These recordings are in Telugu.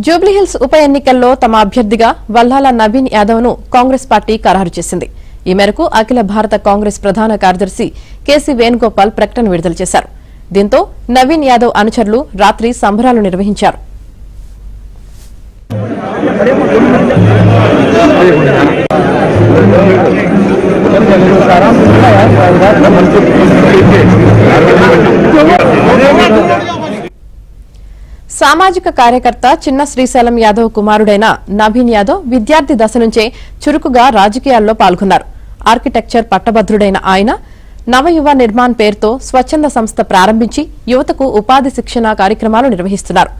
జూబ్లీహిల్స్ ఉప ఎన్నికల్లో తమ అభ్యర్థిగా వల్లాల నవీన్ యాదవ్ ను కాంగ్రెస్ పార్టీ ఖరారు చేసింది. ఈ మేరకు అఖిల భారత కాంగ్రెస్ ప్రధాన కార్యదర్శి కేసీ వేణుగోపాల్ ప్రకటన విడుదల చేశారు. దీంతో నవీన్ యాదవ్ అనుచరులు రాత్రి సంబరాలు నిర్వహించారు. సామాజిక కార్యకర్త చిన్న శ్రీశైలం యాదవ్ కుమారుడైన నవీన్ యాదవ్ విద్యార్థి దశ నుంచే చురుకుగా రాజకీయాల్లో పాల్గొన్నారు. ఆర్కిటెక్చర్ పట్టభద్రుడైన ఆయన నవయువ నిర్మాణ్ పేరుతో స్వచ్ఛంద సంస్థ ప్రారంభించి యువతకు ఉపాధి శిక్షణ కార్యక్రమాలు నిర్వహిస్తున్నారు.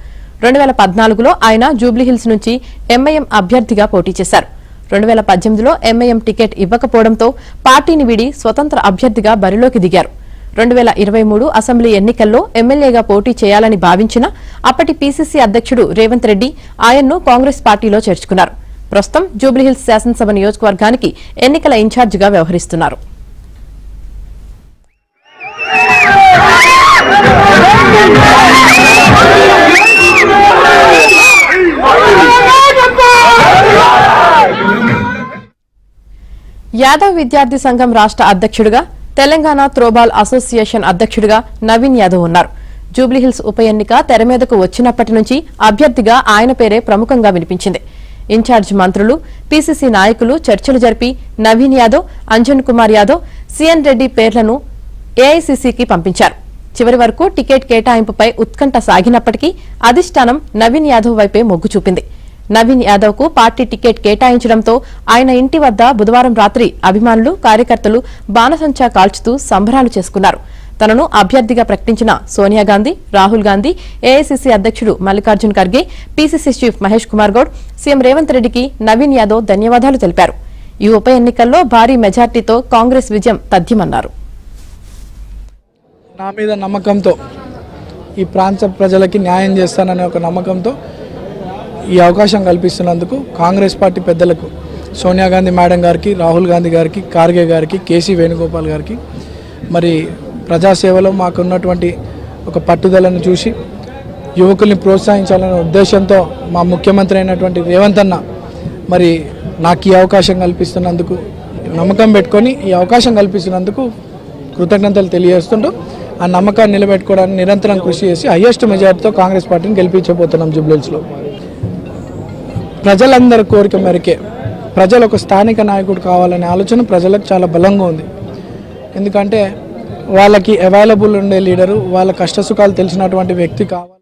2014లో ఆయన జూబ్లీహిల్స్ నుంచి ఎంఐఎం అభ్యర్థిగా పోటీ చేశారు. 2018లో ఎంఐఎం టికెట్ ఇవ్వకపోవడంతో పార్టీని వీడి స్వతంత్ర అభ్యర్థిగా బరిలోకి దిగారు. 2023 అసెంబ్లీ ఎన్నికల్లో ఎమ్మెల్యేగా పోటీ చేయాలని భావించిన అప్పటి పీసీసీ అధ్యక్షుడు రేవంత్ రెడ్డి ఆయన్ను కాంగ్రెస్ పార్టీలో చేర్చుకున్నారు. ప్రస్తుతం జూబ్లీహిల్స్ శాసనసభ నియోజకవర్గానికి ఎన్నికల ఇన్ఛార్జిగా వ్యవహరిస్తున్నారు. యాదవ్ విద్యార్థి సంఘం రాష్ట్ర అధ్యక్షుడిగా, తెలంగాణ త్రోబాల్ అసోసియేషన్ అధ్యక్షుడిగా నవీన్ యాదవ్ ఉన్నారు. జూబ్లీహిల్స్ ఉప ఎన్నిక తెరమీదకు వచ్చినప్పటి నుంచి అభ్యర్థిగా ఆయన పేరే ప్రముఖంగా వినిపించింది. ఇన్ఛార్జ్ మంత్రులు, పీసీసీ నాయకులు చర్చలు జరిపి నవీన్ యాదవ్, అంజన్ కుమార్ యాదవ్, సిఎన్ రెడ్డి పేర్లను ఏఐసీసీకి పంపించారు. చివరి వరకు టికెట్ కేటాయింపుపై ఉత్కంఠ సాగినప్పటికీ అధిష్టానం నవీన్ యాదవ్ వైపే మొగ్గు చూపింది. నవీన్ యాదవ్ కు పార్టీ టికెట్ కేటాయించడంతో ఆయన ఇంటి వద్ద బుధవారం రాత్రి అభిమానులు, కార్యకర్తలు బాణసంచా కాల్చుతూ సంబరాలు చేసుకున్నారు. తనను అభ్యర్థిగా ప్రకటించిన సోనియా గాంధీ, రాహుల్ గాంధీ, ఏఐసీసీ అధ్యక్షుడు Mallikarjun Kharge, PCC chief Mahesh Kumar Goud, CM Revanth రెడ్డికి నవీన్ యాదవ్ ధన్యవాదాలు తెలిపారు. ఈ ఉప ఎన్నికల్లో భారీ మెజార్టీతో కాంగ్రెస్ విజయం తథ్యమన్నారు. నా మీద నమ్మకంతో, ఈ ప్రాంత ప్రజలకి న్యాయం చేస్తాననే ఒక నమ్మకంతో ఈ అవకాశం కల్పిస్తున్నందుకు కాంగ్రెస్ పార్టీ పెద్దలకు, సోనియా గాంధీ మేడం గారికి, రాహుల్ గాంధీ గారికి, ఖార్గే గారికి, కేసీ వేణుగోపాల్ గారికి, మరి ప్రజాసేవలో మాకున్నటువంటి ఒక పట్టుదలను చూసి యువకుల్ని ప్రోత్సహించాలనే ఉద్దేశంతో మా ముఖ్యమంత్రి అయినటువంటి రేవంత్ అన్న మరి నాకు ఈ అవకాశం కల్పిస్తున్నందుకు, నమ్మకం పెట్టుకొని ఈ అవకాశం కల్పిస్తున్నందుకు కృతజ్ఞతలు తెలియజేస్తుంటూ ఆ నమ్మకాన్ని నిలబెట్టుకోవడానికి నిరంతరం కృషి చేసి హైయెస్ట్ మెజార్టీతో కాంగ్రెస్ పార్టీని గెలిపించబోతున్నాం. జూబ్లీహిల్స్లో ప్రజలందరి కోరిక మేరకే ప్రజలు ఒక స్థానిక నాయకుడు కావాలనే ఆలోచన ప్రజలకు చాలా బలంగా ఉంది. ఎందుకంటే వాళ్ళకి అవైలబుల్ ఉండే లీడరు, వాళ్ళ కష్టసుఖాలు తెలిసినటువంటి వ్యక్తి కావాలి.